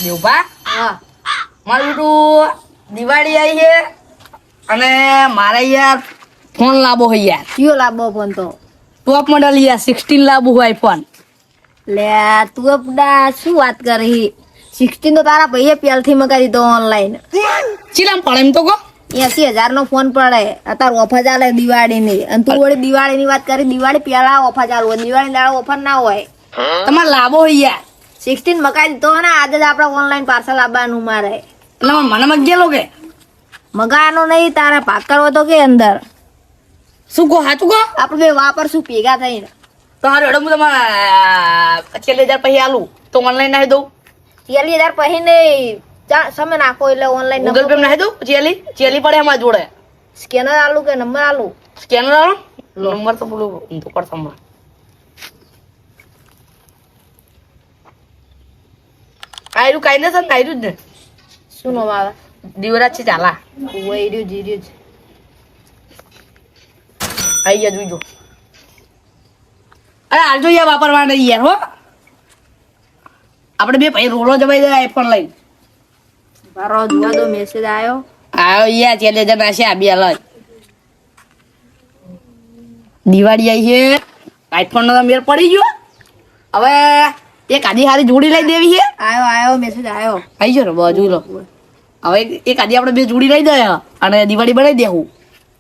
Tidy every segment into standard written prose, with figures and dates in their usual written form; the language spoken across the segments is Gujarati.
દેવભા હા મારું બેટું દિવાળી આવી છે અને મારે યાર ફોન લાવવો હોય યાર કયો લાવવો ફોન તો ટોપ મોડલ યાર 16 લાવવું હોય આઈફોન લે તું આપડા શું વાત કરી 16 તો તારા ભાઈએ પહેલથી મગાવી દીધો ઓનલાઈન ચીલામ પડે એમ તો કહો 80,000 નો ફોન પડે અત્યારે ઓફર ચાલે દિવાળીની અને તું વળી દિવાળીની વાત કરી દિવાળી પહેલા ઓફર ચાલુ હોય દિવાળી દાડા ઓફર ના હોય તમારે લાવવો હોય યાર 16 મગાવી દીધો ને આજે જ આપણે ઓનલાઈન પાર્સલ આપવાનું મારે એટલે મને મગેલો કે મગાવાનો નહીં તારે ભાગ કરવો તો કે અંદર શું કહો સાચું કહો આપણે બે વાપરશું ભેગા થઈને તો હારું હેડો હું તમારે 4000 પછી આલું તો ઓનલાઈન નાખી દઉં 40,000 પછી નહીં સમય નાખો એટલે ઓનલાઈન ગૂગલ પે નાખી દઉં ચેલી પડે અમારા જોડે સ્કેનર આલું કે નંબર આલું સ્કેનર આલો નંબર તો બોલો તો પડશે હમણાં આયરું કાઈ ને સર આયરું જ ને શું નામ આવે દિવરાજ છે ચાલા વૈર્યું જીર્યું છે આઈ ગયા જોઈજો અરે હાલજો યાર વાપરવા નહીં યાર હો આપણે બે ભાઈ રોલો જવાઈ જાય આઈફોન લઈને મારો જોવા દો મેસેજ આવ્યો આવ્યો યાર 4000 નાશે આ બે અલગ દિવાળી આવી છે આઈફોન નો મેળ પડી ગયો હવે એક આદી હારી જોડી લઈ દેવી છે આવ્યો મેસેજ આવ્યો આવી ગયો ને બાજુ લો હવે એક આદી આપણે બે જોડી લઈ દે અને દિવાળી બનાવી દેવું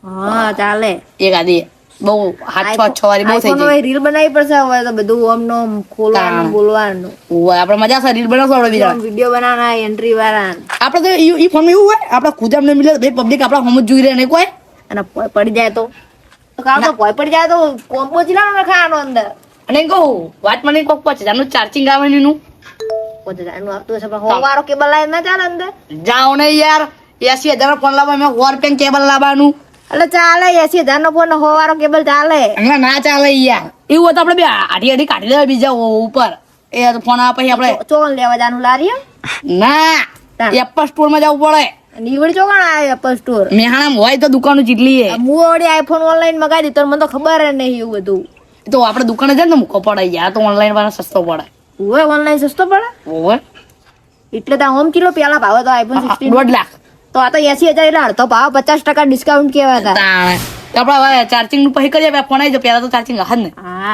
હા ચાલે એક આદી બહુ 7-6 વાળી બહુ થઈ જાય રીલ બનાવી પડશે હવે તો બધું ઓમ નો ખોલવાનું બોલવાનું ઓય આપણે મજા છે રીલ બનાવશું આપણે બીજા વિડિયો બનાવવાના એન્ટ્રી વાળા આપણે તો ઈ ફોન એવું હોય આપણે ખુદામ ને મિલે બે પબ્લિક આપણા હોમ જ જોઈ રહે નહીં કોઈ અને પડી જાય તો કામ તો પડી જાય તો કોમ્બો ચલાવવાનો રખાવાનો અંદર અને કહું વાત મને કોક પછી આનું ચાર્જિંગ આવે ને એનું એનું આપતું હશે પણ હોવારો કેબલ લાવી ના ચાલે અંદર જાઓ ને યાર 80,000 નો ફોન લાવવા મેં વોરપેન કેબલ લાવવાનું એટલે ચાલે 80,000 નો ફોન હોવારો કેબલ ચાલે હમણાં ના ચાલે યાર એવું હોય તો આપણે બે આડી કાઢી દેવા બીજા ઉપર એ ફોન આવે પછી આપણે ચોન લેવા જાનું લારી ના એપલ સ્ટોર માં જવું પડે નીવડ ચોકણ આવે એપલ સ્ટોર મેહાણામાં હોય તો દુકાનો જેટલી હે હું ઓડી આઈફોન ઓનલાઈન મગાવી દીધો મને તો ખબર જ નહીં એવું બધું તો આપણે દુકાને જાય ને મૂકો પડે યાર તો ઓનલાઈન વાળા સસ્તો પડે ઓય ઓનલાઈન સસ્તો પડે ઓય એટલે તો હોમ કિલો પેલા ભાવ તો આઈફોન 16 1.5 લાખ તો આ તો 80,000 એટલે અડધો ભાવ 50% ડિસ્કાઉન્ટ કેવા હતા તાણે તો આપણે હવે ચાર્જિંગ નું પછી કરીએ ફોન આવી જાય પેલા તો ચાર્જિંગ હદ ને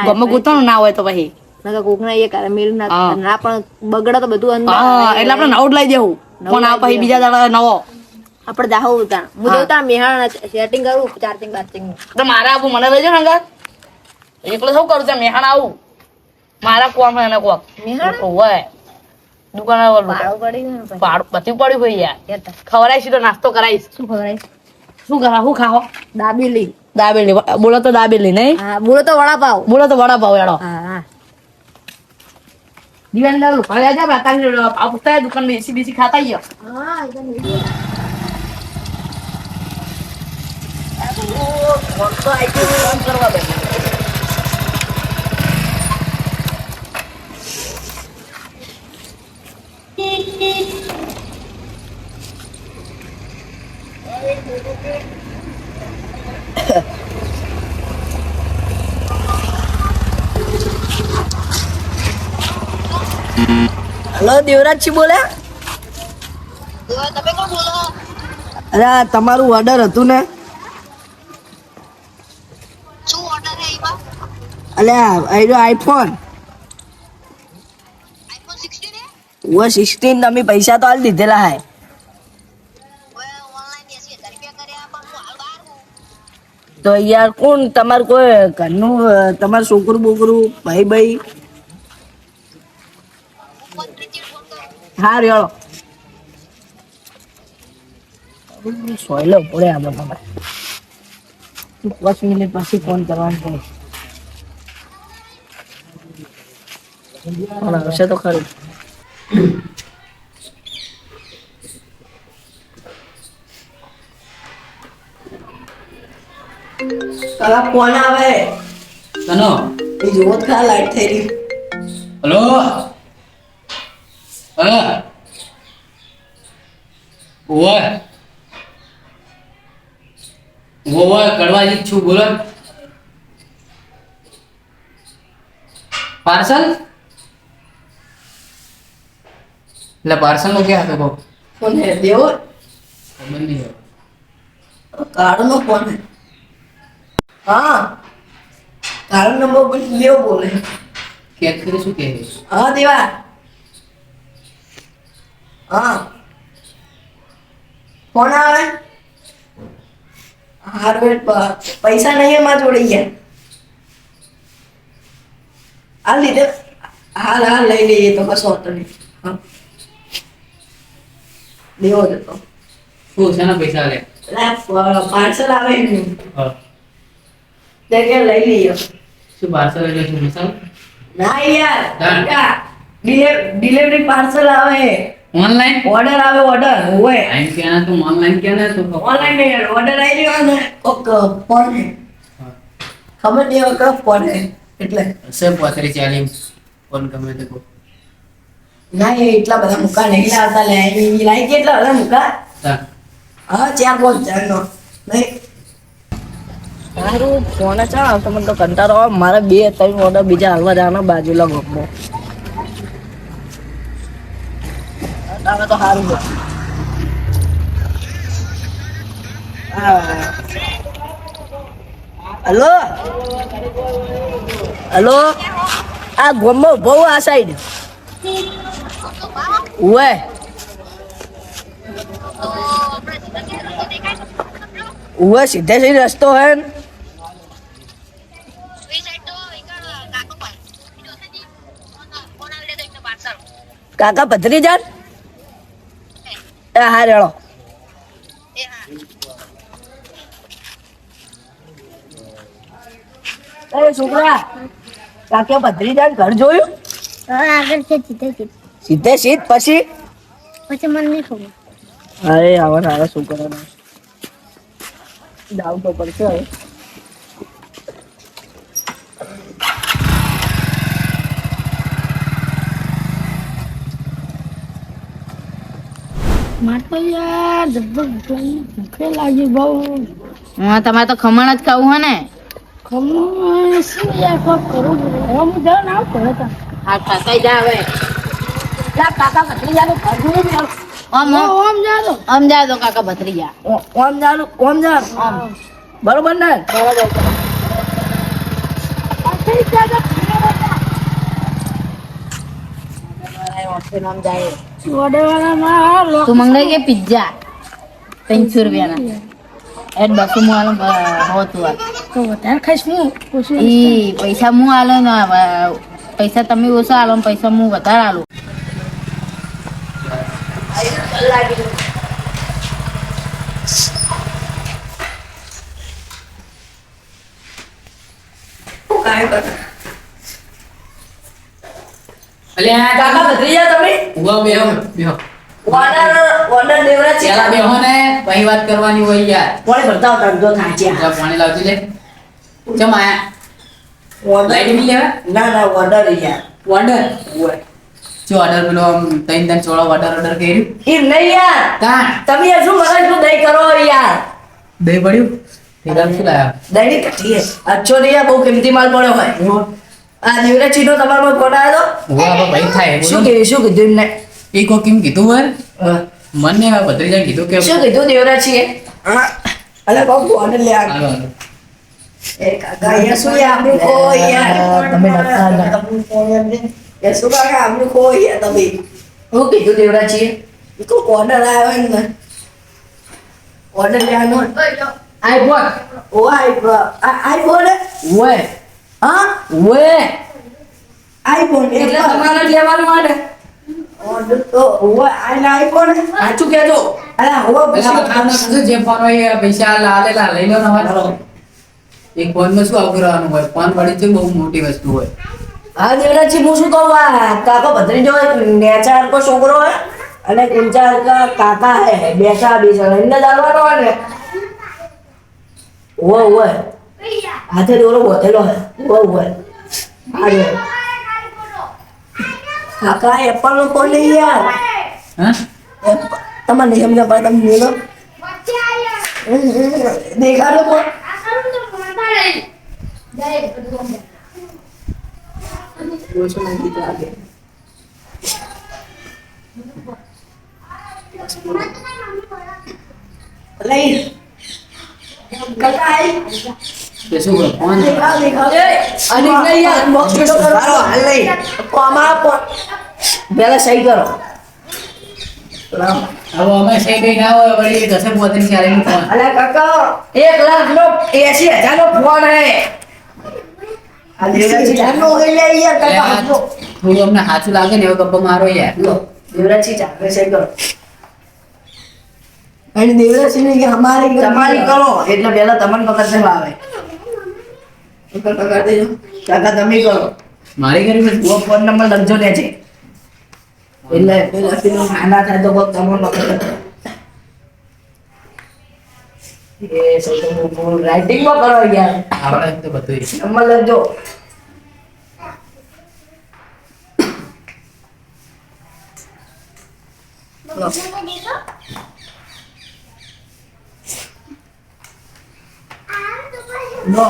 ગમે ગોતવાનું ના હોય તો પછી નકા કોકના એ કરે મેલ ના પણ બગડે તો બધું અંદર હા એટલે આપણે નવો જ લઈ દેવું ફોન આવે પછી બીજા દાડા નવો આપણે જાહો ઉતા હું દેવતા મેહાણા સેટિંગ કરું ચાર્જિંગ તો મારા આવું મને લઈ જાવ ને અંગા એકલો શું કરું છે મેહાણા આવું મારા કોમ એને કોક મેહાણા હોય દુકાન ભાડું પડી ગયું ને પછી. પાડું બધું પડ્યું હોય યાર કેટલા? ખવડાવીશ તો નાસ્તો કરાવીશ શું ખબર શું ખાઓ દાબેલી દાબેલી બોલો તો દાબેલી નહીં હા બોલો તો વડાપાવ બોલો તો વડાપાવ એડો હા દિવાળી ના ઘરે જા બાતાની પાવ પૂછતા દુકાન માં એસી બીસી ખાતા ગયો હા હેલો દેવરાજજી બોલે તમે કોણ બોલો અરે આ તમારું ઓર્ડર હતું ને શું ઓર્ડર હે એમાં અલ્યા આઈરો આઈફોન આઈફોન 16 હે 16 તમે પૈસા તો હાલ દીધેલા હે ઓય ઓનલાઈન 80,000 રૂપિયા કર્યા પણ હું હાલ બહાર હું તો યાર કોણ તમારું કોઈ ઘરનું તમારું છોકરું બોકરું ભાઈ હા રેળો સોયલો પડે આમાં તમારે 5 મિનિટ પછી ફોન કરવાનો છે પણ આવશે તો ખરું તારા ફોન આવે કનો એ જોત ખા લાઈટ થઈ રહી હેલો હા ઓય કડવાજી છું બોલો પાર્સલ એટલે પાર્સલ નો ક્યાં હતો કહો કોને દેવો ખબર નહીં હવે. કાળો નો ફોન હે હા કાળો નંબર પર લેવો બોલે કેદ કરે શું કહે હા દેવા હા ફોન આવે હારું પૈસા નહીં એમાં જોડે ગયા હાલ લીધે હાલ લઈ લઈએ તો કશો હતો નહીં હા લેવો જ હતો શું શેના પૈસા લે પાર્સલ આવે એનું હા. તે કે લઈ લઈએ શું પાર્સલ એટલે શું મસાલો ના યાર હા. ડિલિવરી પાર્સલ આવે ઓનલાઈન ઓર્ડર આવે ઓર્ડર હોય આઈન ક્યાં તો ઓનલાઈન ક્યાં ને તો ઓનલાઈન નહીં યાર ઓર્ડર આવી રહ્યો ને ઓક ફોન હે ખબર નહીં હવે કયો ફોન હે એટલે હશે 35-40 ફોન ગમે તે કહો ના એ એટલા બધા મુકા નહીં લાવતા લે એ લાઈ કેટલા બધા મુકા હા. હા 4-5 નો નહીં સારું ફોન ચાલ આવતો મને તો કંટાળો આવે મારે 2-3 ઓર્ડર બીજા હાલવા જવાના બાજુલા ગામમાં તારે તો સારું છે હલો હલો આ ગામમાં બહુ આ સાઈડ ઉવે ઉવે સીધે સીધે રસ્તો હે ને કાકા પથરી જાન એ હા રેડો એ છોકરા કાકે પથરી જાન ઘર જોયું આગળ છે સીધે સીધે સીધ પછી પછી મને નહીં ખબર અરે આવા નારા છોકરા જાવ તો પડશે હવે માટો યાર ભૂખે લાગી બહુ હા તમારે તો ખમણ જ ખાવું હે ને ખમણ શું યાર કોક કરું હવે હું જાઉં ને આવ કરે તો હા ખાતા જા હવે કાકા પથરી જાન ઘર જોયું ને ઓમ ઓમ જા દો કાકા ભત્રીજા ઓમ જાનું ઓમ જાન બરોબર ને તું મંગાઈ કે પિઝા 300 રૂપિયાના એડ 200 મુ આલો હોતું આ તો વધારે ખાઈશ હું ઈ પૈસા મુ આલો ને પૈસા તમે ઓછા આલો ને પૈસા મુ વધારે આલો અલ્યા કાકા ભત્રીજા તમે ઉભા બેહો બેહો ઓર્ડર દેવરા છે પેલા બેહો ને પછી વાત કરવાની હોય યાર કોણે બતાવ તડકો થાય છે જા પાણી લાવજી લે ચમ આયા લાઈટ બિલ લેવા ના ના ઓર્ડર યાર ઓર્ડર જો ઓર્ડર પેલો આમ 3 ચોળો ઓર્ડર કર્યું ઈ નહીં યાર તા તમે યાર શું મગજ નું દહીં કરો યાર દહીં પડ્યું તેરા શું લાયા દહીં કઠી અચ્છો નહીં યાર બહુ કિંમતી માલ પડ્યો હોય આ દેવરા ચીનો તમારો ફોન આવ્યો ઉભા હવે ભાઈ થાય શું કીધું એમને એ કો કેમ કીધું વર મને ભત્રીજા કીધું કે શું કીધું દેવરા છીએ અલે બાબુ ઓર્ડર લે આ હાલો, હાલો. એ કાકા યાર શું યાર આપણું કો યાર તમે નતા યાર શું કાકા આપણું કો યાર તમે હું કીધું દેવરા છીએ એ કો ઓર્ડર આવ્યો ને ઓર્ડર લેવાનો આઈફોન ઓ આઈફોન ઓએ હા ઓએ આઈફોન એટલે તમારે જ લેવાનું માટે ઓર્ડર તો ઓ આઈફોન સાચું કહેજો અરે હો પેલા બતાવના કીધું જે ફોન હોય એ પૈસા લાલેલા લઈ લો ને હવે એક ફોન માં શું આવું કરવાનું હોય ફોન પડી છે બહુ મોટી વસ્તુ હોય હા દેવરાજી હું શું કહું આ કાકો ભત્રીજો નેચા હરકો છોકરો હે અને ઊંચા હરકા કાકા હે બેસા એમને ચાલવાનો હોય ને હોય હાથે દોરો બોતેલો હે હોય કાકા એપલ નો ફોન લઈ યાર હા તમારે નહીં સમજા પડે તમે મેલો દેખાડો ફોન ઓછો નાખી તો આગે લઈ કાકા આઈ તે શું કરો ફોન દેખાવ દેખાવ અને નહીં યાર, બોક્સ વિડિયો કરો હાલ લઈ કોમા પહેલા સહી કરો લાવ હવે અમે છે કઈ ના હોય વળી ઘસે પોતની ચાલે નું ફોન અલે કાકા 1,80,000 નો ફોન હે આ દેવરાજી જાનો હે લે યાર કાકા આપો થોડું અમને સાચું લાગે ને એવો ગપ્પો મારો યાર લો દેવરાજી ચાલે સહી કરો અને દેવરાજી ને કે અમારી તમારી કરો એટલે પહેલા તમને પકડ દેવા આવે ઉપર પકડ દેજો કાકા તમે કરો મારી ઘરે બસ વો ફોન નંબર લખજો ને છે એટલે પેલા પેલો નાના થાય તો બસ તમને પકડ એ સૌથી ફૂલ રાઇટિંગ માં કરો યાર આપણે તો બધું નંબર લખજો લો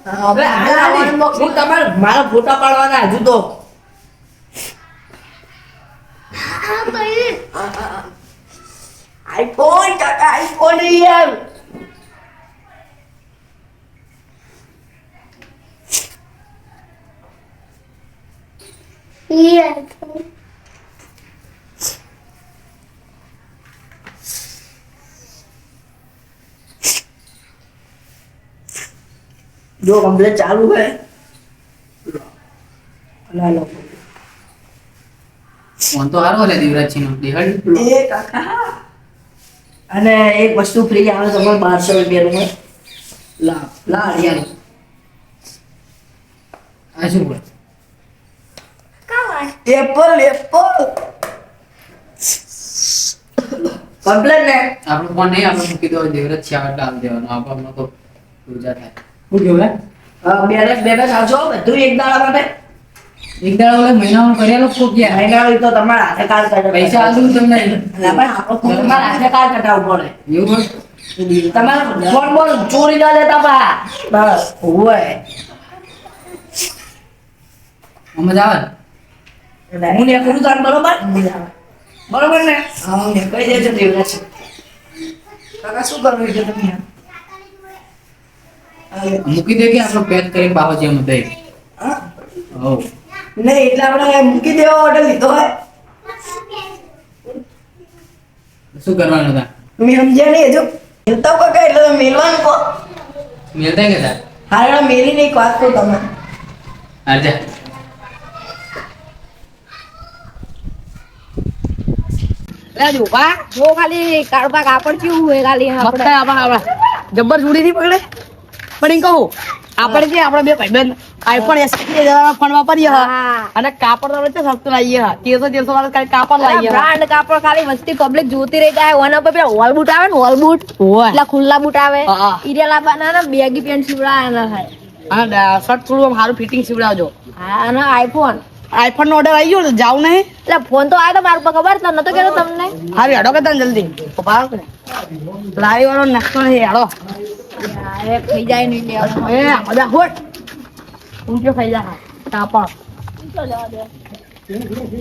હવે હું તમારે મારા ફોટા પાડવાના હજુ તો આઈફોન કાકા આઈફોન યાર जो कंप्लीट चालू है ला लो ફોન તો હારો લે દેવરાજી નો દેખાડી એ કાકા અને એક વસ્તુ ફ્રી આવે તમારે 1200 રૂપિયાનું હોય લા લા યાર આ શું બોલ એપલ એપલ કમ્પ્લેટ ને આપણો ફોન નહીં આપણે મૂકી દો દેવરાજ છે આટલા આલ દેવાનો આપણને તો પૂજા થાય શું કેવું બેલેન્સ આવજો બધું એક દાડા માટે એક દાડો ઓલે મહિનામાં કરેલો કોક યાર મહિના તો તમારા હાથે કાર્ડ કાઢો પૈસા આલું તમને એટલે પણ આપણો ફોન તમારા હાથે કાર્ડ કઢાવવું પડે એવું તમારો ફોન બોલ ચોરી ના લેતા પા બસ હોય મજા આવે હું ને કરું તાર બરોબર બરોબર ને હા ને કહી દેજો દેવરાજ કાકા શું કરવું છે તમે મૂકી દે કે આપણો પેક કરીને બાહો જેમ દે હા હો નહીં એટલે આપણે મૂકી દેવા ઓર્ડર લીધો હોય શું કરવાનું હતા મેં સમજ્યા નહીં હજુ મિલતા કાકા એટલે તમે મેલવાનું કહો મેલતા કે તાર હારે મેલી નહીં વાત કહું તમે આજા લે જો બા જો ખાલી કાળપા કાપડ કેવું હોય ખાલી આપણે મસ્ત આપણા જબ્બર જોડી થી પકડે પણ એમ કહું આપણે જે આપણે બે ભાઈબંધ આઈફોન એસી ફોન વાપરીએ હા. અને કાપડ તો આપણે સસ્તું લાવીએ 1300 વાળા ખાલી કાપડ લાવીએ બ્રાન્ડ કાપડ ખાલી વસ્તી પબ્લિક જોતી રહી જાય ઓના પર પેલા હોલ બૂટ આવે ને હોલ બૂટ ઓય એટલા ખુલ્લા બૂટ આવે હા. ઈરેલા બાના બેગી પેન્ટ સીવડા ના થાય અને શર્ટ થોડું આમ સારું ફિટિંગ સીવડાવજો હા અને આઈફોન આઈફોન નો ઓર્ડર આવી ગયો તો જાવ નહીં એટલે ફોન તો આવ્યો તો મારા પર ખબર તો નતો કેતો તમને હારી હેડો કે તને જલ્દી ભાવ કે લારી વાળો નાખતો નહીં હેડો એ થઈ જાય નહીં લેવાનું. એ મજા હોટ ઊંચો ખાઈ જા કાપડ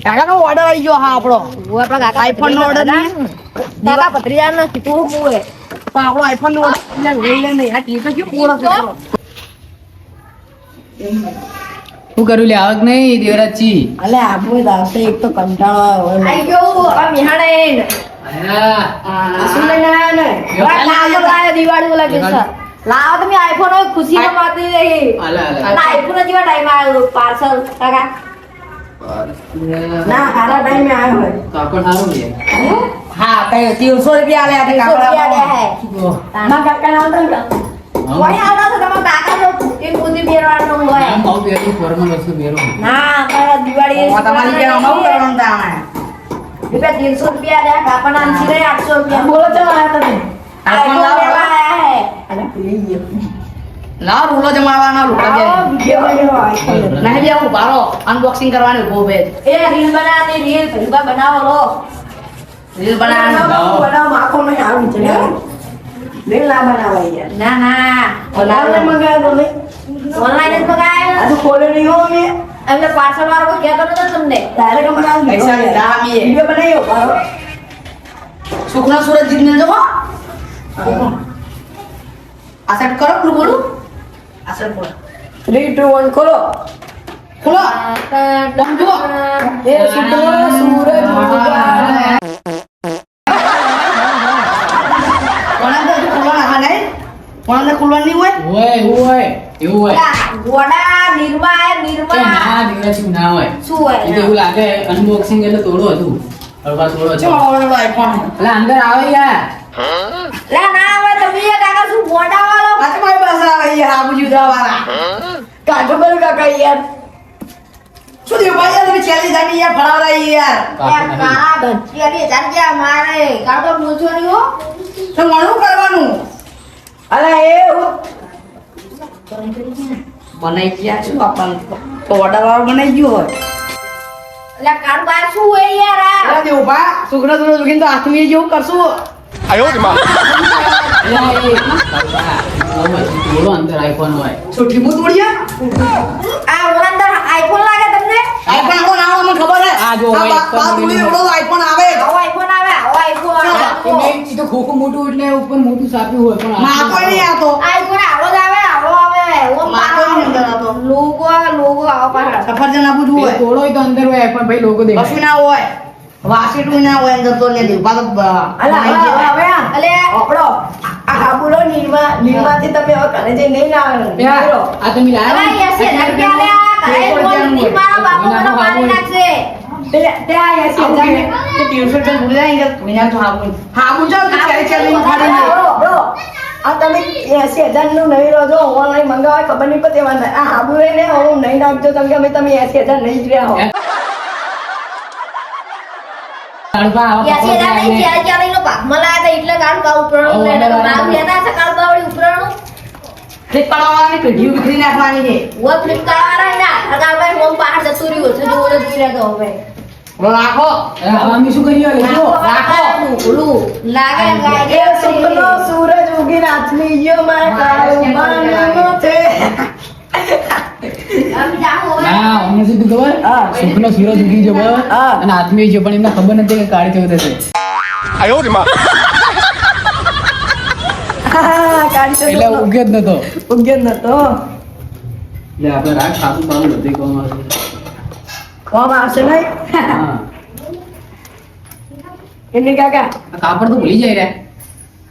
હેડો નો ઓર્ડર આવી ગયો હા આપણો હું આપણા કાકા આઈફોન નો order નહીં? કાકા પત્રીયા નથી તું મુએ પણ આપણો આઈફોન નો ઓર્ડર લઈ લે નહીં આ ટીકો કેવું પૂરો છે આપણો? શું કર્યું લે આવક નહીં દેવરાજી અલે આપણે દાસે એક તો કંટાળો આવે આઈ ગયો આ મિહાણે આયા આ શું લઈને આયા ને લાવો લાયો દિવાળી ઓલા પૈસા લાવો તમે આઈફોન હોય ખુશી માતી રહી આલા અને આલા આઈફોન જેવા ટાઈમ આવ્યો પાર્સલ કાકા ના સારા ટાઈમે આવ્યો હોય કાપડ સારું લે હા કઈ 300 રૂપિયા આલે આપણે રૂપિયા લે કાપડ હે ના કાકા ના આવતા ને કોઈ આવડો તો તમારા કાકા નો એ ખુશી બેરવાનો હોય આમ આવું બેરું ફોર્મલ વસ્તુ બેરું ના મારા દિવાળી તમારી કે અમારું કરવાનું તાણે રૂપિયા 300 રૂપિયા લે કાપડ આમ સીધે 800 રૂપિયા બોલો ચલો આયા તમે આઈફોન આઈફોન લાવો. લેવા આયા હે અલે ભૂલી ગયો લાવ રૂલો જમાડવાનો રૂલો આવો વિડિયો બનાવો નહીં બે હું બારો અનબોક્સિંગ કરવાની ઉભો બે એ રીલ બનાવવાની રીલ ભૂકા બનાવો લો રીલ બનાવવાની બનાવ આખો નહીં આવી છે મેલ ના બનાવાય યાર ના ના ઓનલાઈન મંગાવ્યો તમે ઓનલાઈન જ મગાવ્યો આ તો ખોલે નહીં હો મે એમને પાર્સલ વાળો કોઈ કહેતો નતો તમને ડાયરેક્ટ મને આ પૈસા લીધા અમે. વિડીયો બનાવ્યો મારો સુખના સુરત જીતને જો આ સેટ કરો પેલું બોલું આ સર બોલો 3 2 1 ખોલો ખોલો બંધો એ સુખના સુરત ઉગા કોણાને તો ખોલવાના હા નહીં કોણાને ખોલવાની હોય હોય એવું હોય ગોડા નિર્મા કે ના દેવરાજી ના હોય શું હોય એ તો એવું લાગે અનબોક્સિંગ એટલે થોડું હતું હળવા થોડો છે ચલો ઓલો આઈફોન એટલે અંદર આવે યાર લા ના આવે તમે એ કાકા શું ગોડા વાળો આ મારી પાસે આવે યાર આ બુજુ વાળા કાઢો બોલ કાકા યાર શું થયું ભાઈ યાર તમે ચેલેન્જ આપી યાર ફળાવરા યાર કાપી નાખી. કાળા બચ્ચી ચાલ્યા મારે કાકો પૂછો નહીં હો તો મણું કરવાનું અલા એ બનાઈ ગયા શું આપણને તો ઓર્ડર વાળો બનાઈ ગયો હોય એટલે કાળું બાર શું હોય યાર આ અરે દેવ બા સુગના સુગના સુગીન તો આત્મીય જેવું કરશું એટલે એ કાકા, થોડો અંદર આઈફોન હોય છોટી મું તોડ્યા આ ઓર અંદર આઈફોન લાગે તમને આઈફોન આપણો નામ અમને ખબર હે આ જો હોય, બા તોડી એવડો આઈફોન આવે આવો આઈફોન આવે આવો આઈફોન એ તો ખોખું મોટું એટલે ઉપર મોટું સાપ્યું હોય પણ માં કોઈ નહીં આતો આઈફોન આવો જ આવે આવો આવે ઓ માં કોઈ નહીં અંદર આતો લોગો આવો પાછળ સફરજન આપું છું હોય થોડો તો અંદર હોય પણ ભાઈ લોકો દેખાય કશું ના હોય વાસીટું ના હોય અંદર તો લે દેવ બા તો અલા હવે અલે આપણો આ હાબુલો નીરમાંથી તમે હવે ઘરે જઈ નહીં લાવે આ તમે અરે લાવ્યા 80,000 રૂપિયા લે ઘરે બોલ ની મારા બાપુ મને મારી નાખશે ત્યાં 80,000 ને તે ટી-શર્ટ ને ભૂલી જાય કે વિના તો હાબુ જાવ તો ચાલે ચાલે ફાડી દે બ્રો આ તમે 80,000 નું નહીં રહો છો ઓનલાઈન મંગાવાય ખબર નહીં પડે વાંધા આ હાબુ લઈને હું નહીં નાખજો તમે કે તમે 80,000 નહીં જ રહ્યા હો કાળબા આવા કપડાં 80,000 નહીં પહેરીને ચાર નો ભાગમાં લાયા હતા એટલે કાળું કા ઉપરણું લેતા ભાગ લેતા હતા કાળું કાવડી ઉપરણું ફ્લિપ પાડવાની પેઢી વિખરી નાખવાની છે વો ફ્લિપકાર્ટ વાળા ના કાળભાઈ મોમ બહાર જતું રહ્યો છે જો ઓલો જોઈ લેતો હવે બોલો રાખો અરે હવે અમે શું કરીએ લેજો રાખો. ઓલું લાગે એ લાગે સુખનો સૂરજ ઉગીને આથમી ગયો મારા કાળુબાનો છે અમે જાઓ હવે ના અમને શું થયું ખબર હા. સુખનો સૂરજ ઉગી ગયો બરાબર હા. અને આત્મીય છે પણ એમને ખબર નથી કે કાળી ચૌદશ છે હા કાઢી તો એટલે ઉગ્યો જ નતો ઉગ્યો જ નતો એટલે આપણે રાખ ખાતું બાવું બધું કોમ આવશે કોમ આવશે નહીં હા એમની કાકા આ કાપડ તો ભૂલી જાય રે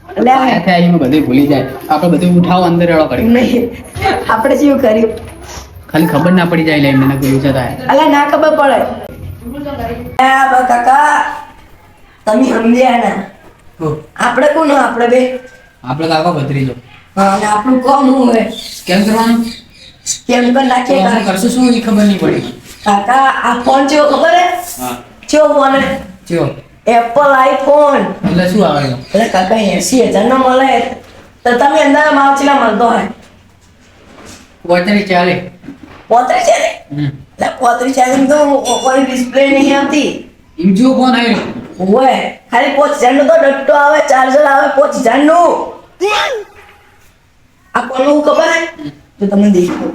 એટલે એમાં બધું ભૂલી જાય આપણે બધું ઉઠાવો અંદર એળો કરી નહીં આપણે શું કર્યું ખાલી ખબર ના પડી જાય એટલે એમને કોઈ ઊંચા થાય અલા ના ખબર પડે કાકા તમે સમજ્યા ના આપણે કોણ આપણે બે આપણે કાકો ભત્રીજો હા અને આપણું કોમ શું હોય કેમ કરવાનું કેમ કર નાખીએ તો આપણે કરશું શું એ ખબર નહીં પડી કાકા આ ફોન ચેવો ખબર હે હા ચેવો ફોન હે ચો એપલ આઈફોન એટલે શું આવે એનો? એટલે કાકા 80,000 નો મળે તો તમે અંદર માવચીલા મળતો હોય વોચની ચાલે પોતરી છે ને હમ. એટલે પોતરી છે તો ઓપન ડિસ્પ્લે નહીં આવતી એમ જો ફોન આવ્યો ઓય ખાલી 5,000 નો તો ડટ્ટો આવે ચાર્જર આવે 5,000 નું આ કોનું ખબર હે તો તમને દેખો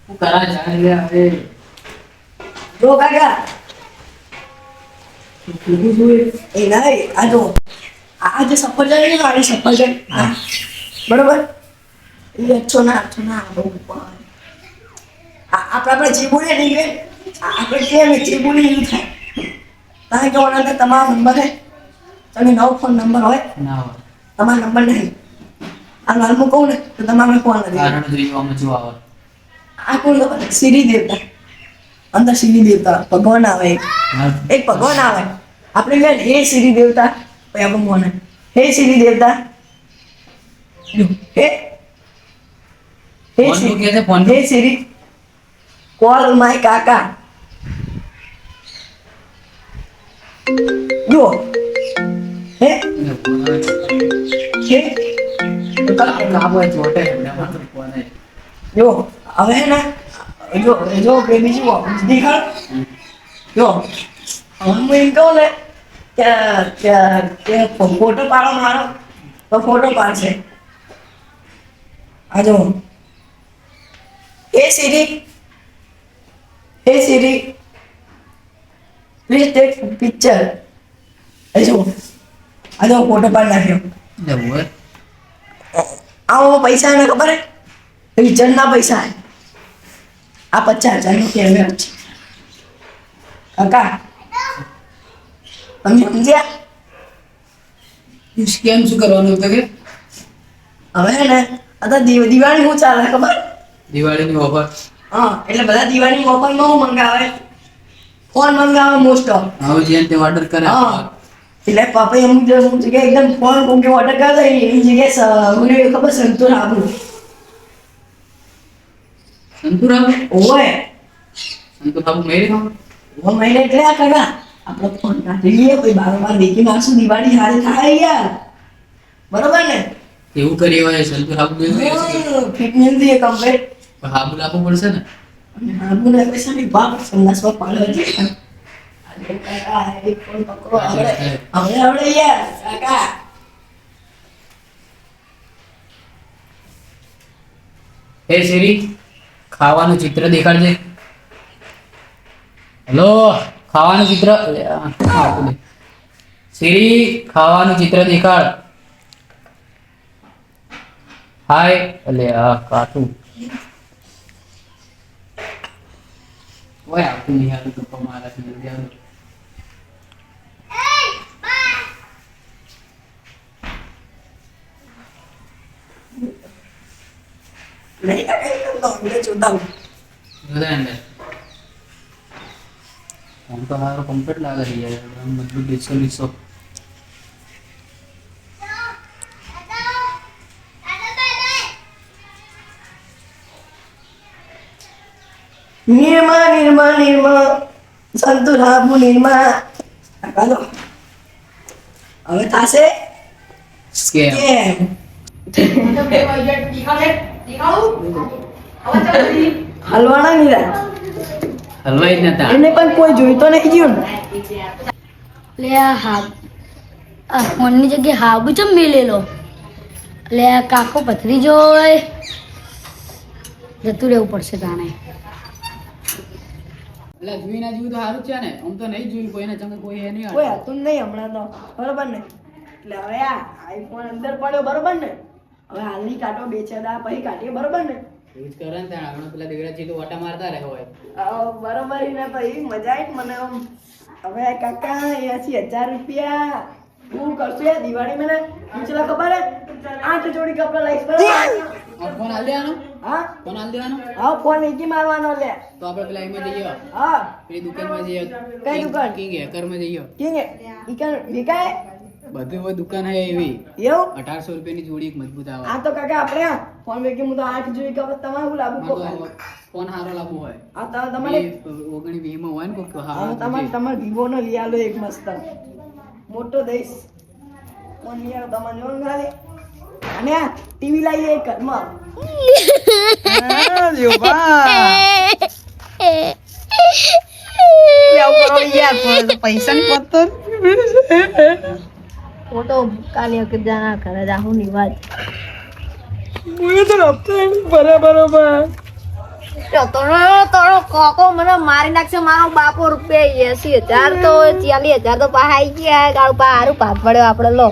હું કરા ચાલે હવે જો કાકા એ નહીં આ જો આ જે સફરજન છે ને આ સફરજન હા બરોબર એ અચ્છો ના બહુ ઉપર આપણે ચીબુડી નહીં કે આપણે કે ને ચીબુડી નહીં થાય કારણ કે ઓના અંદર તમારો નંબર હે તમે નવો ફોન નંબર હોય ના હોય તમારો નંબર નહીં આ નામું કહું ને તો તમારે ફોન નથી કારણ જોઈએ આમાં જો આવે આ કોણ ખબર શ્રી દેવતા અંદર શ્રી દેવતા ભગવાન આવે હા. એક ભગવાન આવે આપણે કહે હે શ્રી દેવતા પછી આપણે મોને હે શ્રી દેવતા હે હે ફોન શ્રી નું કે છે ફોન નું? હે શ્રી કોલ માય કાકા જો હે હે કાબો એ ચોટે એટલે આમાં તો ફોન આવે. જો હવે હે ને જો કે બીજું દેખાડ જો હું એમ કહું ને કે ફોટો પાડો મારો તો ફોટો પાડશે. આ જો હે સિરી પ્લીઝ ટેક પિક્ચર. આ જો ફોટો પાડ નાખ્યો. જવું હોય આવો પૈસા એને ખબર હે પિક્ચરના પૈસા હે. આ 50,000 નો કેમેરો છે કાકા. તમે સમજ્યા? કેમ શું કરવાનું હતું કે હવે હે ને આ તો દિવાળી હું ચાલે ખબર? દિવાળીની ઓફર હા એટલે બધા દિવાળીની ઓફરમાં હું મંગાવે ફોન મંગાવે મોસ્ટ ઓફ. હવે જેમ તે ઓર્ડર કરે હા એટલે પાપા અમુક જગ્યાએ એકદમ ફોન કોકે ઓર્ડર કરતા એની જગ્યાએ મને ખબર સંતોર આબુ સંતુરા ઓય સંતુર બાબુ મેરી ખાવ ઓ મહિને એટલે આ કાકા આપણો ફોન કાઢી લઈએ કોઈ બારોબાર દેખી નાખશું દિવાળી હારી થાય યાર. બરોબર ને? એવું કરી હોય સંતુર બાબુ ફિટનેસ દીએ કમ્પ્લીટ. હાબુ લાવવું પડશે ને અને આબુને પૈસા ની બાપ સંદાસમાં પાડવા છે. આજે કાકા એક ફોન પકડો હવે યાર કાકા. હે સિરી ખાવાનું ચિત્ર દેખાડજે. હેલો ખાવાનું ચિત્ર સિરી ખાવાનું ચિત્ર દેખાડ. હાય અલે આ કાઠું ઓય આવતું નહીં આવતું ગપ્પા મારા છે જલ્દી આવ. નહીં કાકા એકદમ તો અંદર જોતા હું. જોતા અંદર આમ તો હારો કમ્પ્લીટ લાગે છે યાર આમ મજબૂત લીસો નિર્મા સંતુર આબુ નિર્મા. કાકા જો હવે થાશે સ્કેમ કેમ? હલવાના નીરા હલવાઈ જ નતા એને પણ કોઈ જોઈતો નહીં ગયું ને. લે આ ફોનની જગ્યાએ હાબુ ચમ મેલેલો. લે આ કાકો પથરી જોય જતું રહેવું પડશે તાણે. એટલે જોઈ ના જોયું તો સારું છે ને આમ તો નહીં જોયું કોઈને ચંગે કોઈ હે નહીં કોઈ હતું જ નહીં હમણાં તો બરોબર ને. એટલે હવે આ આઈફોન અંદર પડ્યો બરોબર ને. હવે હાલની કાઢો 2-4 દા પછી કાઢીએ બરોબર ને. એવું જ કરે ને ત્યાં હમણાં પેલા દેવરાજી તો ઓટા મારતા રહે હોય બરોબર ને તો એ મજા આવી મને આમ. હવે કાકા 80,000 રૂપિયા હું કરશું યાર દિવાળી મને પૂછલા ખબર હે 8 જોડી કપડા લઈશ બરોબર. ફોન હાલ દેવાનો હા ફોન હાલ દેવાનો હા ફોન એકી મારવાનો લે. તો આપણે પેલા એમાં જઈએ હા પેલી દુકાનમાં જઈએ કઈ દુકાન? કિંગ હેકરમાં જઈએ કિંગ ઈકન વિકાય બધી કોઈ દુકાન હે એવી એવું 1800 રૂપિયાની જોડી એક મજબૂત આવે આ તો કાકા આપણે આ ફોન વેકી હું તો 8 જોડી કપડા તમારે હું લાગુ મારે તો ફોન હારો લાવવો હોય આ તો તમારે 1920 માં હોય ને કોક હા હારો તમારે વિવો નો લઈ આલો એક મસ્ત મોટો દઈશ ફોન લઈ આલો તમારે જોન ગાલે. અને આ ટીવી લાવીએ એક ઘરમાં. ફોટો કાલે જાના ઘરે જાહું ની વાત તારો કાકો મને મારી નાખશે. મારો બાપો રૂપિયા 80,000 તો 40,000 તો પાહા આવી ગયા. ગાળું પા હારું પાપ પડ્યો આપડે લો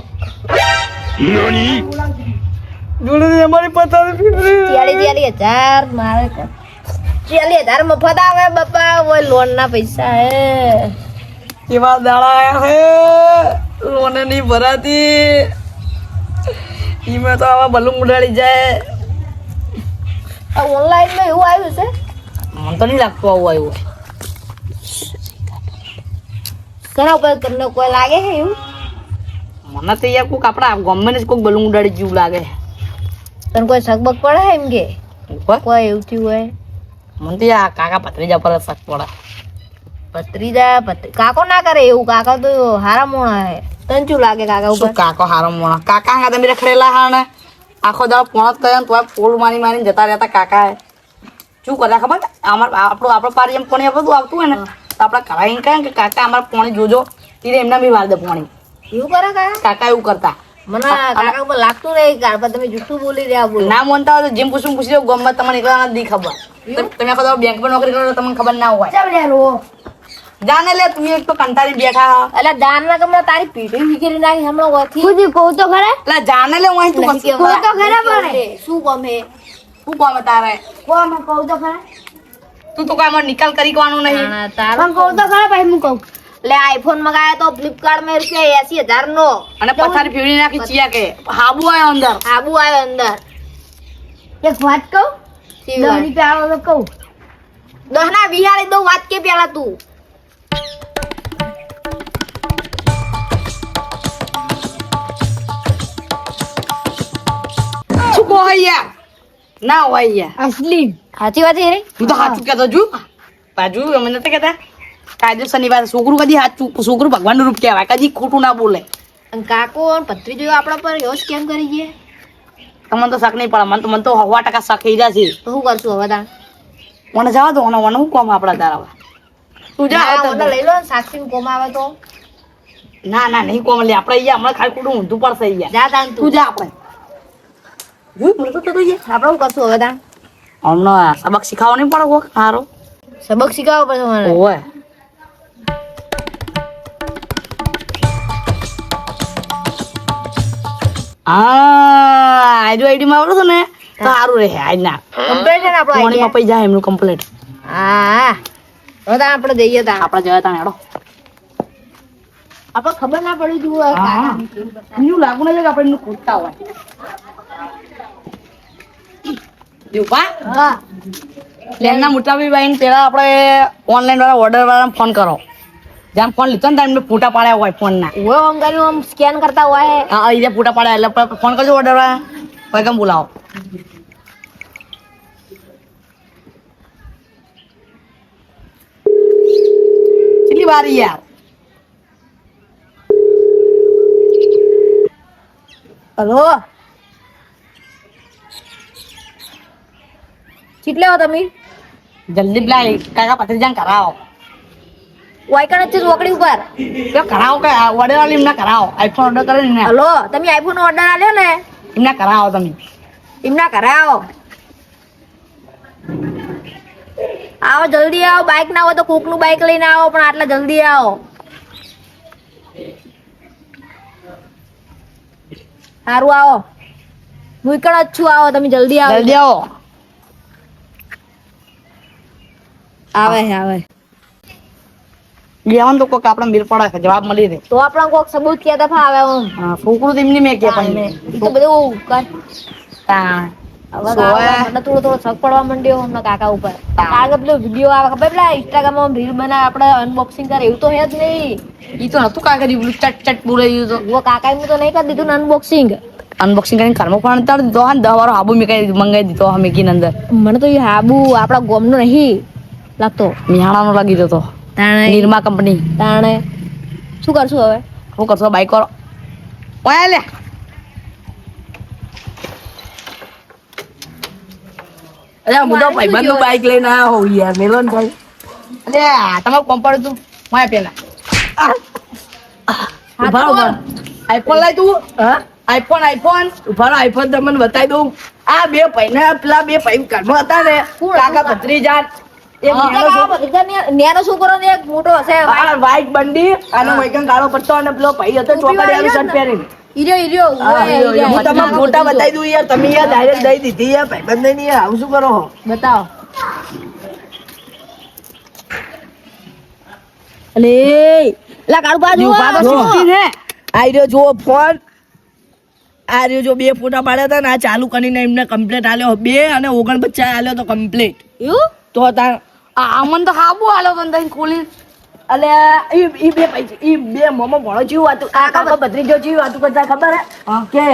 40,000 મારે 40,000 મફત આવે બાપા. ઓય લોન ના પૈસા હે એવા દાડા આયા હે લોને નહીં ભરાતી. ઈમાં તો આવા બલૂન ઉડાડી જાય. ઓનલાઈન માં એવું આવ્યું છે મને તો નહીં લાગતું આવું આવ્યું. ઘણા ઉપર તમને કોઈ લાગે છે એવું? મને તો યાર કોઈક આપણા ગમે જ કોઈક બલૂન ઉડાડી જેવું લાગે. તને કોઈ શકબક પડે છે એમ કે કોઈ એવું થયું હોય? મને તો યાર કાકા ભત્રીજા પર શક પડે. ભત્રીજા કાકો ના કરે એવું. કાકા તો હારા મોણા હે. તને શું લાગે કાકા શું ઉપર? કાકો હારો મોણા કાકા હા તમે રખડેલા હા ને આખો દાડો પોણત કરે ને તો પોલ મારીને જતા રહેતા કાકા શું કર્યા ખબર છે? આપણો પારી એમ પાણી બધું આવતું હોય ને તો આપણે કરાવીને કહે કે કાકા અમારે પાણી જોજો તીરે એમના બી વાર દે પાણી. એવું કરે કાકા? કાકા એવું કરતા મને કાકા ઉપર લાગતું નહીં કાકા તમે જૂઠું બોલી રહ્યા બોલો ના માનતા હોય તો જેમ પૂછું પૂછી લો ગમત તમને એકલા નથી ખબર તમે આખો દાડો બેંકમાં નોકરી કરો તો તમને ખબર ના હોય ચાલ લે રો જાને લે તું એક તો કંટાળી બેઠા એટલે દાન ના કમરા તારી પીઠી વિખેરી નાખી હમણાં વથી ખુદી કહું તો ખરા એટલે જાને લે હું તું કશું કહું તો ખરા પડે શું ગમે શું કોમ તારે કોમ કહું તો ખરા તું તો કામ નિકાલ કરી કવાનું નહીં તારો પણ કહું તો ખરા ભાઈ હું કહું લે આઈફોન મંગાયા તો ફ્લિપકાર્ટ માં રૂપિયા 80,000 નો અને પથારી ફેરવી નાખી ચિયા કે હાબુ આવ્યો અંદર આબુ આવ્યો અંદર એક વાત કહું શી વાત? 10 રૂપિયા આવો તો કહું દહના વિહાળી દઉં વાત કે પેલા તું શું કહો યાર ના હોય યાર અસલી સાચી વાત છે રે હું તો સાચું કહેતો છું બાજુ અમે નથી કહેતા કાયદેસરની વાત છોકરું કદી સાચું છોકરું ભગવાનનું રૂપ કહેવાય કદી ખોટું ના બોલે અને કાકો અને ભત્રીજો આપણા પર એવો સ્કેમ કરી ગયે તમને તો શક નહીં પડે મને તો 100% શક થઈ જાય છે તો શું કરશું હવે તાણ મને જવા દો મને હું કોમ આપણા તારા તું જા ના, હવે ઓર્ડર લઈ લો ને સાક્ષી કોમ આવે તો ના ના નહીં કોમ લે આપણે અહીંયા હમણાં ખાલી ખોટું ઊંધું પડશે અહીંયા જા તાણ તું તું જા આપણે જોઈ મને તો થતું છે આપણે શું કરશું હવે તાણ હમણાં સબક શીખાવો નહીં પડે કોક સારો સબક શીખવો પડશે મને ઓય આઈડી માં આવડો ને તો સારું રહે આજ ના કમ્પ્લીટ છે ને આપણો પાણીમાં idea? પઈ જાય એમનું કમ્પ્લીટ હા હવે તાણ આપણે જઈએ તાણ આપણે જવા તા હેડો આપણે ખબર ના પડી જુઓ હા બીજું લાગુ ના જાય કે આપણે એનું ખોટતા હોય દીપા હા એમના મોટા ભાઈ પેલા આપણે ઓનલાઈન વાળા ઓર્ડર વાળા ફોન કરો જેમ ફોન લીધો ને એમને ફોટા પાડ્યા હોય ફોન ના ઓય આમ કર્યું આમ સ્કેન કરતા હોય હા એ ફોટા પાડ્યા એટલે ફોન કરજો ઓર્ડર વાળા ભાઈ કેમ બોલાવો કેટલી વારી યાર હલો કેટલે હો તમે જલ્દી પેલા કાકા પત્રીજાને કરાવો વાયકણ જ છે ચોકડી ઉપર પેલો કરાવો કે ઓર્ડર વાળી એમને કરાવો આઈફોન ઓર્ડર કરે ને હલો તમે આઈફોન નો ઓર્ડર આલ્યો ને એમને કરાવો તમે એમના ઘરે આવો આવો જલ્દી આવો બાઇક ના હોય તો કોકનું બાઇક લઈને આવો પણ આટલા જલ્દી આવો સારું આવો હું એકણ જ છું આવો તમે જલ્દી આવો જલ્દી આવો આવે છે આવે લેવાનું તો કોક આપણે મેળ પડે જવાબ મળી રહે તો આપણા કોક સબૂત કહેતા ફાવે આમ હા છોકરું તો એમની મેં કે પણ ઈ તો બધું કર તાણ હવે મને થોડો થોડો શક પડવા માંડ્યો હમણાં કાકા ઉપર આગળ પેલો વિડીયો આવે ખબર પેલા ઇન્સ્ટાગ્રામ માં રીલ બનાવે આપણે અનબોક્સિંગ કરે એવું તો હે જ નહીં ઈ તો નતું કાકા પેલું ચટ ચટ બોલે ઈ તો वो काका में तो नहीं कर दी तू अनबॉक्सिंग અનબોક્સિંગ કરીને ઘરમાં પણ અંતર દીધો હા 10 વારો હાબુ મંગાવી દીધો અમે કીન અંદર મને તો ये हाबू આપડા ગોમ નો નહીં લાગતો મિહાણાનો લાગી જતો તાણે નિરમા કંપની તાણે શું કરશું હવે શું કરશો બાઈક વાળો ઓય લે અરે મુદો ભાઈબંધ નું બાઈક લઈને આયા હો યાર મેલોન ભાઈ અરે તમારું કોમ્પાઉન્ડ તું માય પેલા ઉભા ઉભા આઈફોન લાય તું હા આઈફોન ઉભા આઈફોન તમને બતાવી દઉં આ બે ભાઈ પેલા બે ભાઈ ઘરમાં હતા ને કાકા ભત્રીજા નેનો છોકરો ને એક મોટો હશે વ્હાઈટ બંડી અને વૈકન કાળો પટ્ટો અને પેલો ભાઈ હતો ચોકડી આવી શર્ટ પહેરીને ઈર્યો હું તમને ફોટા બતાવી દઉં યાર તમે યાર ડાયરેક્ટ દઈ દીધી યાર ભાઈબંધ નહીં યાર આવું શું કરો છો? બતાવો અલે લા કાળુ બાજુ આ રહ્યો જો ફોન આ રહ્યો જો બે ફોટા પાડ્યા હતા ને આ ચાલુ કરીને એમને કમ્પ્લીટ આલ્યો બે અને 49 આલ્યો તો કમ્પ્લીટ એવું તો તાર આમન તો હાબુ આલ્યો તો અંદર ખોલી અલે ઈ બે પૈસા ઈ બે મોમો ભણો જીવ હતું આ કાકા ભત્રીજો જીવ હતું કરતા ખબર હે કે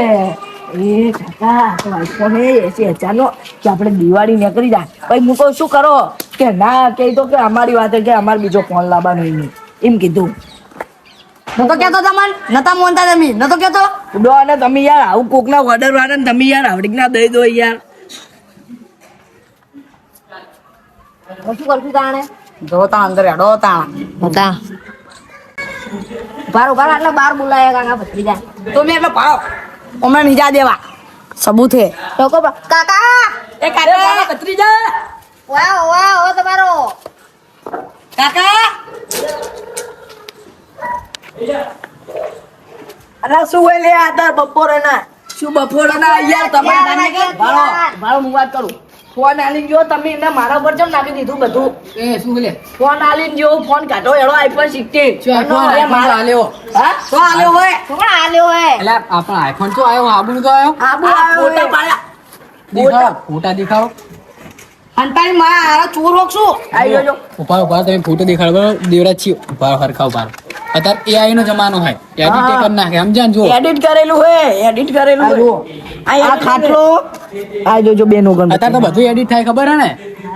એ કાકા તો આઈફોન એ 80,000 નો કે આપણે દિવાળી નીકળી જાય પછી હું કહું શું કરો કે ના કે તો કે અમારી વાત કે અમારે બીજો ફોન લાવવાનો નહીં એમ કીધું નતો કેતો તમને નતા મોનતા તમે નતો કેતો ઉડો અને તમે યાર આવું કોકના ઓર્ડર વાળા ને તમે યાર આવડીના દઈ દો યાર શું કરશું તાણે જો તા અંદર હેડો તા બતા બાર આટલા બાર બોલાયા કાકા ભત્રીજા તો મેં એટલે પાડો હમણાં નહીં જા દેવા સબૂત હે લોકો કાકા એ કાકા ભત્રીજા વાહ વાહ ઓ તમારો કાકા અરે શું હોય લે આ તાર બપોરે ના શું બપોરે ના યાર તમે ભાડો હું વાત કરું ફોન આલીને જો તમે એને મારા ઉપર ચમ નાખી દીધું બધું એ શું લે ફોન આલીને જો ફોન કાઢો એનો આઈફોન 16 શું iPhone આલ્યો હા તો આલ્યો હોય કોણ આલ્યો હે એટલે આપણો આઈફોન શું આવ્યો આબુ તો આવ્યો આબુ ફોટા પાડ્યા દેખાડો ફોટા દેખાડો અંતાની માં આ ચોર રોકશું આઈ જો ઉભા તમે ફોટો દેખાડો બરાબર દેવરાજ છીએ ઉભા હરખા ઉભા અત્યારે AI નો જમાનો હોય એડિટ કરી નાખે સમજાન જો એડિટ કરેલું હે એડિટ કરેલું હે આ ખાટલો આ જો બે નો ગણ અત્યારે તો બધું એડિટ થાય ખબર હે ને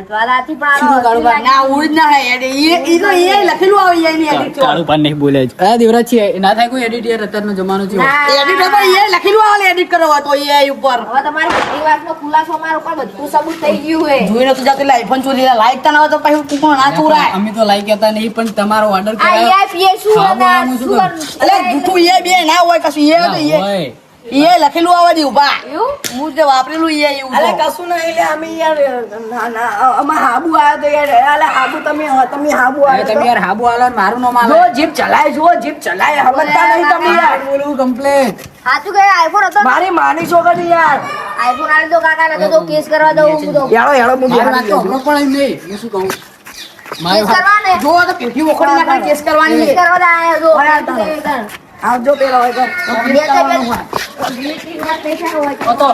દ્વારાથી પણ શું કાળું ભાઈ ના ઉડ ના હે એ તો એ લખેલું આવે એ ની એડિટ કાળું પાન નહીં બોલે છે આ દેવરાજ છીએ ના થાય કોઈ એડિટ યાર અત્યારનો જમાનો છે એડિટ તો એ લખેલું આવે એડિટ કરવા તો એ ઉપર હવે તમારી બધી વાતનો ખુલાસો મારો પર બધું સબૂત થઈ ગયું હે જોઈને તો જાતે આઈફોન ચોરી લાઈક તા ના તો પછી કોણ ના ચોરાય અમે તો લાઈક હતા નહીં પણ તમારો ઓર્ડર આ કરાયો EIPA શું હા, અને હું શું શું કરું? અલે જૂઠું એ બે ના હોય કશું એ તો હોય. એ લખેલું આવે દી ઉભા હું જે વાપરેલું એ એવું અલે કશું નહીં એટલે અમે યાર અમાર હાબુ આયો તો યાર અલે હાબુ તમે હાબુ હવે તમે યાર હાબુ આલો ને મારું નામ આલો જો જીપ ચલાય સમજતા નહીં તમે યાર બોલું કમ્પ્લેટ સાચું કે આઈફોન હતો ને? મારી માની છોકરી યાર આઈફોન આલી દો કાકા ને તો કેસ કરવા દઉં હું તો યાળો હું મારું વાત તો હમણાં પણ એમ નહીં હું શું કહું કેસ કરવા ને જો તો પેઠી ઓખડી નાખે કેસ કરવાની કેસ છે કરવા દે આયા જો હોય આ તારો. આવજો પેલો હોય તો તો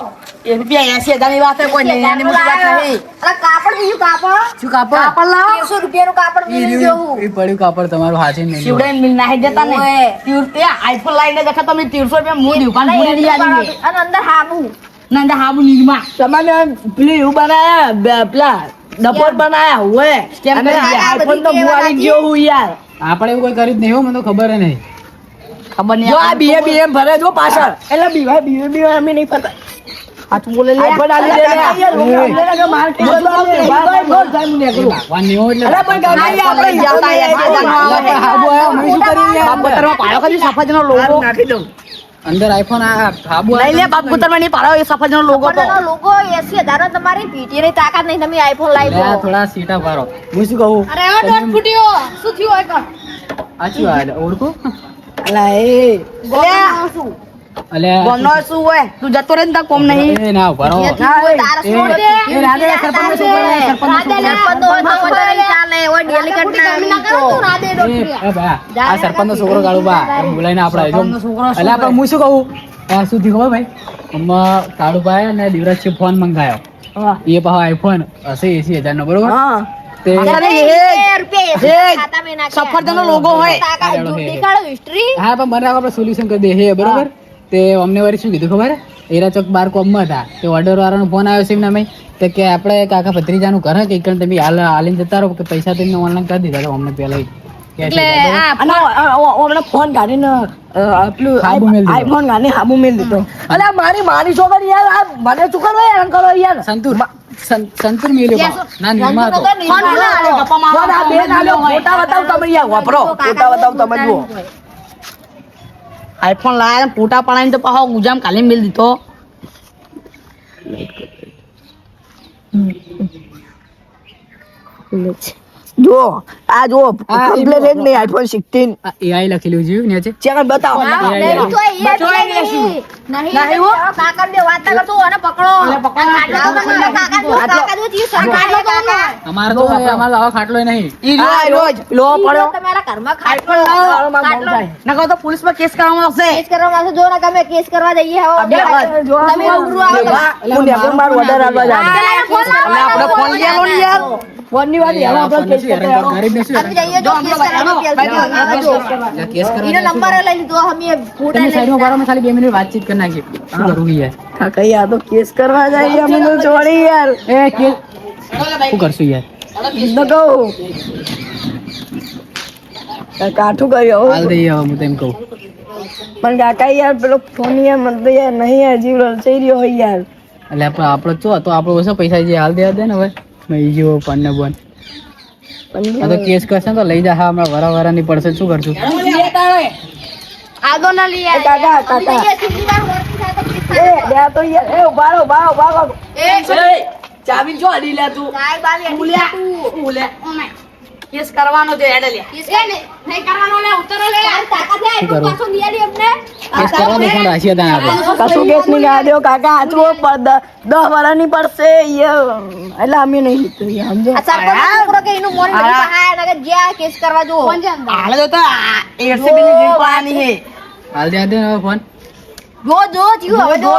એ રૂપિયા 80,000 ની વાત હે, કોઈ નહીં એની મોટી વાત નહીં અરે કાપડ બીજું કાપડ શું કાપડ કાપડ લાવો 300 રૂપિયાનું કાપડ એ મિલી રહ્યું, જેવું એ પડ્યું કાપડ તમારું હાથે નહીં શિવડાઈ મિલ નાહી દેતા ને ઓય. તે આઈફોન લાઈને દેખા તમે 300 રૂપિયા મૂળ દુકાન ભૂલી રહી આલી અને અંદર હાબુ નંદા હાબુ નિગમા તમને પેલી એવું બનાયા પેલા ડપોર બનાયા હોય અને આઈફોન તો મુવાલી ગયો હું યાર આપણે એવું કોઈ કર્યું જ નહીં હો, મને તો ખબર ય નહીં ખબર નહીં જો આ BM ભરે જો પાછળ એટલે બીવા અમે નહીં ફરતા આતું બોલે લે આઈફોન આલી દે લે માર્કેટ ભગવાન નહીં હોય એટલે અરે પણ ગાડી આપણે જાતા આપણે હાબુ આવ્યો, અમે શું કરીએ યાર? બાપુતરમાં પાડો કદી સફાજનો લોગો નાખી દઉં અંદર આઈફોન આ હાબુ લઈ લે બાપુતરમાં નહીં પાડો એ સફાજનો લોગો તો કપડાનો લોગો 80,000 નો તમારી પીટીની તાકાત નહીં તમે આઈફોન લાવી લે, દો થોડા સીટા પારો હું શું કહું અરે હવે દોઢ ફૂટ્યો શું થયું હોય કર આચી વાત ઓળખું અલા એ શું અલે ગોનો શું હોય તું જતો રે ને તા કોમ નહીં એ ના ઉભા રહો. તારા છોડ દે એ રાધે સરપંચનો છોકરો છે, સરપંચનો છોકરો. એ ભાઈ, આ સરપંચનો છોકરો ગાળું બા એમ બોલાઈને આપણે આવ્યો. એટલે આપણે હું શું કહું આ શું થયું ખબર ભાઈ આમાં કાળુભાઈ અને દિવરાજે ફોન મંગાયો એ પાછો આઈફોન હશે 80,000 નો બરોબર હા તે સફરજનનો લોગો હોય હિસ્ટ્રી હા પણ મને આપણે સોલ્યુશન કરી દે હે બરોબર તે અમને વારી શું કીધું ખબર એરા ચોક 12 કોમમાં હતા તે ઓર્ડર વાળાનો ફોન આવ્યો છે એમને તો કે આપણે કાકા ભત્રીજાનું ઘર કે એકણ તમે હાલ હાલીને જતા રહો કે પૈસા તમને ઓનલાઈન કરી દીધા તો અમને પહેલા અને ફોન કાઢીને પેલું હાબુ મેલ દીધો. આઈફોન કાઢીને હાબુ મેલ દીધો અલે મારી છોકરી યાર આ મને શું કરવા હેરાન કરો યાર સંતુર મેલ્યો બા. ના નિર્મા હતો ફોન આ બેન આલ્યો ફોટા બતાવ તમે યાર વાપરો ફોટા બતાવ તમે જુઓ આઈફોન લાયા ને ફોટા પડાઈને તો પાછો ગુજામ કાલે મેલ દીધો જો આ જો કમ્પ્લેટ એક નહીં આઈફોન 16 આ AI લખેલું છે ને છે ચેક બતાવો અમારે તો આવા ખાટલો નહીં ઈ રોજ લો પડ્યો તમારા ઘરમાં આઈફોન લાવો મારો મન થાય નકો તો પોલીસ માં કેસ કરવામાં આવશે કેસ કરવા માટે જો ને તમે કેસ કરવા જઈએ હવે તમે ઉભરું આવો હું ને મારું ઓર્ડર આવવા જા આપણે ફોન લેવો ને યાર ફોન ની વાત યાર આપણે કેસ કરતા ગરીબને શું તમે જઈએ જો કેસ કરવા કેસ કરવા એનો નંબર લઈ લીધો અમે ફોટા તમે સાઈડમાં ઉભા રહો, ખાલી 2 મિનિટ વાતચીત કરી નાખીએ શું કરવું યાર કાકા યાર તો કેસ કરવા જાય અમે તો છોડી યાર એ કેસ શું કરશું યાર ન કહું કાઠું કર્યો હાલ દઈએ હવે હું તેમ કહું પણ કાકા યાર પેલો ફોન યાર મને તો યાર નહીં યાર જીવ રચાઈ રહ્યો હોય યાર એટલે આપણો ચો તો આપણો ઓછો પૈસા જે હાલ દેવા દે ને હવે મેં જેવો પણ ને બોન આ તો કેસ કરશે તો લઈ જા હા હમણાં વરા ની પડશે શું કરશું આદો ના લઈ કાકા લે તો યાર એ ઉભા રહો. એ ચાવી જો હડી લે તું. સાહેબ આવી તું લે. તું લે. કેસ કરવાનો છે હેડે લે. નહીં કરવાનો લે ઉતરો લે તાકાત છે એટલું પાછું નિયાડી અમને કેસ કરવાનો ફોન રાશિયા તા આપણે કશું કેસ નહીં ગાડ્યો કાકા આચવો 10 વાળાની પડશે એટલે અમે નહીં લીધું સમજો. આ સરપંચ છોકરો કે એનું મોન બધી પહાય નગર જ્યાં કેસ કરવા જો હાલે તો એરસીબી ની જીપ આની હે. હાલ દે હવે ફોન જો જીવ હવે જો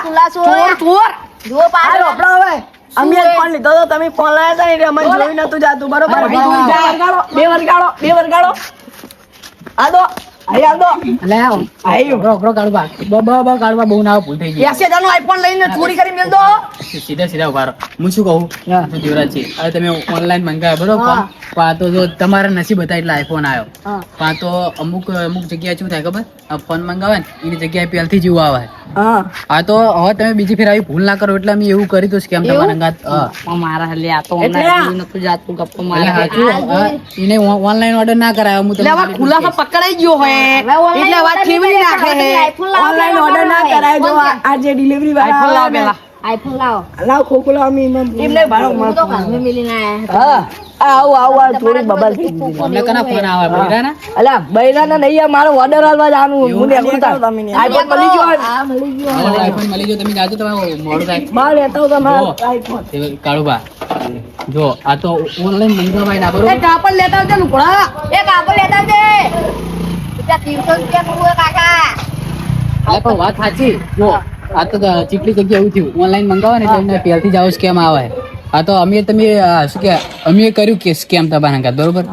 ખુલાસો ચોર જો આ પાછો રોપડો હવે અમે જ ફોન લીધો તો તમે ફોન લાયા હતા એટલે અમે જોઈ નતું જાતું બરોબર. બે વરગાડો આ દો આ દો લે આયો બ્રો કાળુબા કાળુબા બહુ ના ભૂલ થઈ ગઈ 80,000 નો આઈફોન લઈને ચોરી કરી મેલ દો. સીધા ઉભા રહો. હું શું કહું હું દેવરાજ છે હવે તમે ઓનલાઈન મંગાવ્યો બરોબર ફોન પણ આ તો જો તમારા નસીબ હતા એટલે આઈફોન આવ્યો પણ આ તો અમુક જગ્યાએ શું થાય ખબર આ ફોન મંગાવે ને એની જગ્યાએ પહેલથી જેવું આવે આ તો હવે તમે બીજી ફેર આવી ભૂલ ના કરો એટલે અમે એવું કર્યું હતું સ્કેમ તમારા અંગાત મારા લે આ તો ઓનલાઈન નતું જાતું ગપ્પો મારે. એને ઓનલાઈન ઓર્ડર ના કરાયો હું એટલે હવે ખુલાસો પકડાઈ ગયો હોય એટલે વાત ફેવરી નાખે હે. ઓનલાઈન ઓર્ડર ના કરાય જો આ જે ડિલિવરી વાળા આઈફોન લાવ પેલા આઈફોન લાવો લાવ ખોખલો અમે એમને ભાડો હું તો ઘરમાં મિલીને આયા હા આવું થોડી બબલ થઈ ગઈ. અમને કના ફોન આવે બૈરાના અલા બૈરાના નહીં મારો ઓર્ડર આલવા જવાનું હું લેખું આઈફોન મળી ગયો હા મળી ગયો આઈફોન મળી ગયો તમે જાજો તમારે મોડું થાય માર લેતા હું તમારો આઈફોન કાળુબા જો આ તો ઓનલાઈન મંગાવાય ના એ બરોબર કાપડ લેતા આવજો લુકડા એ કાપડ લેતા દે ત્યાં 300 રૂપિયા નું કાકા અરે પણ વાત સાચી જો આ તો ચીપલી જગ્યા એવું થયું ઓનલાઈન મંગાવે ને એટલે એમને પહેલથી જ આવો સ્કેમ આવે આ તો તમે શું કે અમે કર્યું કે સ્કેમ તમારા અંગાત બરોબર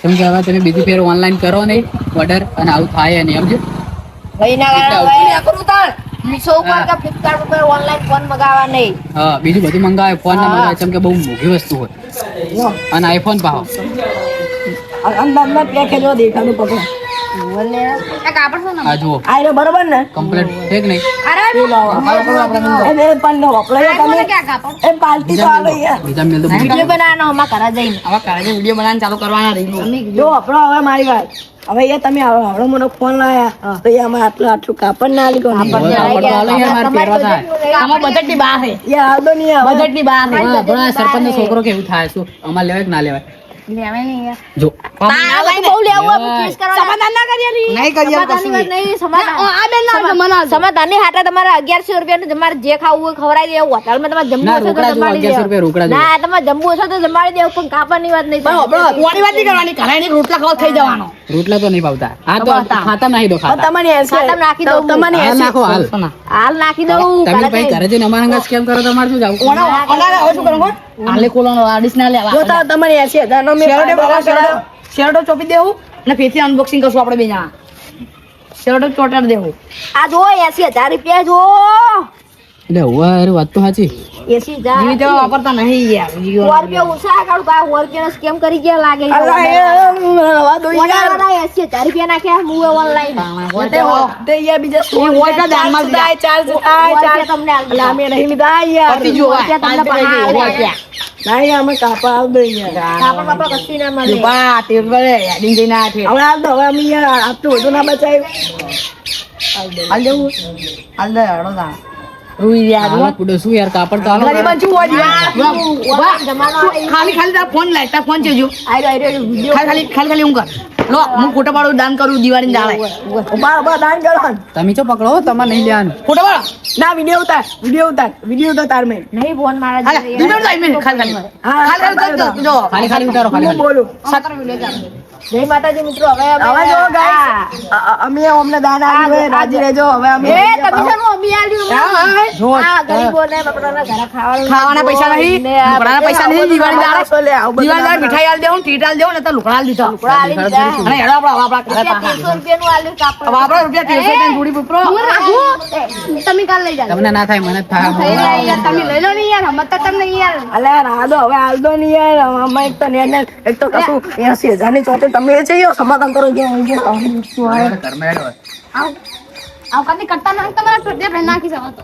કેમ કે હવે તમે બીજી ફેર ઓનલાઈન કરો નહીં ઓર્ડર અને આવું થાય નહીં સમજો ભાઈ ના ભાઈ કરું તાર મીશો ઉપર કે ફ્લિપકાર્ટ ઉપર ઓનલાઈન ફોન મંગાવવા નહીં હા બીજું બધું મંગાવે ફોન ના મંગાવે કેમ કે બહુ મોંઘી વસ્તુ હોય અને આઈફોન પાહો અંદર પેકે જો દેખાડું પકડો આ કાપડ શું આ જુઓ આયરો બરોબર ને કમ્પ્લીટ છે કે નહીં અરે એ પણ વપરાય તમે ક્યાં કાપડ એ પાલટી તો આલો યાર બીજા મેલ તો વિડિયો બનાવવાનો અમાર ઘરે જઈને હવે કાલે વિડિયો બનાવવાનું ચાલુ કરવાના રહી જો આપણો હવે મારી વાત હવે એ તમે આવડો મને ફોન લાયા તો એ અમે આટલું કાપડ ના લીધો બજેટ ની બહાર છે યાર આવતો નહીં બજેટ ની બહાર સરપંચ નો છોકરો કેવું થાય શું અમારે લેવાય કે ના લેવાય લેવાય નહીં યાર જો બહુ લેવું કેસ કરવા સમાધાન ના કરીએ નહીં કરીએ સમાધાનની વાત નહીં સમાધાનની હાટે તમારે 1100 રૂપિયા તમારે જે ખાવું હોય ખવડાવી દેવું હોટલમાં તમારે જમવું ના હશે તો રોકડા જો જમાડી 1100 રૂપિયા રોકડા જો ના તમારે જમવું હશે તો જમાડી દેવું પણ કાપડની વાત નહીં કોની વાત નહીં કરવાની ઘરે રોટલા ખાવા થઈ જવાનો રોટલા તો નહીં ભાવતા આ તો ખાતા નહીં દો ખાતા તમારી ખાતામાં નાખી દઉં તમારી હાલ નાખો હાલ હાલ નાખી દઉં તમે ભાઈ ઘરે જઈને અમારા અંગા સ્કેમ કરો તો અમારે શું જાવું શું કરો આલે કોલાનો આડિશનલ લેવા જો તમારી 80,000 નો મેં શેરડો ચોપી દેવું અને ફેરથી અનબોક્સિંગ કરશું આપણે બે જણા શેરડો ચોટાડી દેવું આ જો 80,000 રૂપિયા જો એટલે હુઆ અરે વાત તો સાચી 80,000 જીવી તેવા વાપરતા નહીં યાર 100 રૂપિયા ઓછા કાઢું બા 100 રૂપિયાનો સ્કેમ કરી ગયા લાગે અલ્લા એ રવા દો યાર 80,000 રૂપિયા નાખ્યા હું ઓનલાઈન તે યાર બીજા એ હોય તો દાનમાં જાય ચાર્જ થાય તમને અલ્લા અમે નહીં લીધા યાર પતી જો તમને પહાડ નહીં અમે કાપા આવ દો યાર કાપડ બાપડ કશું ના મળે બા તે બરે યાડિંગ જઈને આ છે હવે આવ દો હવે અમે યાર આટલું વધુ ના બચાવ્યું હાલ જવું હાલ દે હડો દા રૂઈ યાર હાલ પુડો શું યાર કાપડ તો હાલો ગરીબન શું હોય ખાલી તાર ફોન લાય તાર ફોન છે જો ખાલી હું કર લો હું ફોટો પાડું દાન કરું દિવાળી દાડે બા દાન કરો તમે ચો પકડો તમારે નહીં લેવાનું ફોટો પાડો ના વિડિયો ઉતાર તાર મેં નહીં ફોન મારા હાલે વિડિયો ઉતાર મેં ખાલી જો ખાલી ઉતારો ખાલી હું બોલું જય માતાજી મિત્રો હવે હવે જો ગાઈસ અમે અમને દાન આપ્યું હોય રાજી રહેજો હવે અમે એ તમે શું અમી આલ્યું જો આ ગરીબોને બપોરના ઘરે ખાવાના પૈસા નહીં લુકડાના પૈસા નહીં દિવાળી દાડે દિવાળી દાડે મીઠાઈ આલ દેવું ટીટ આલ દેવું ને તો લુકડા આલ દીધો અને હેડો આપડા ઘરે 300 રૂપિયાનું આલ્યું કાપડ આપડા રૂપિયા 300 ની જોડી પુત્રો તમે કાલ લઈ જાઓ તમને ના થાય મને થાય તમે લઈ લો ને યાર હમત તો તમને યાર અલે રાદો હવે આલ દો ની યાર અમે એક તો ને એક તો કશું 80,000 ની ચોટે તમે એ જઈએ સમાધાન કરો જો ઘરમાં હેડો આવ કદી કરતા નહીં તમારા છોડે નાખી જવા તો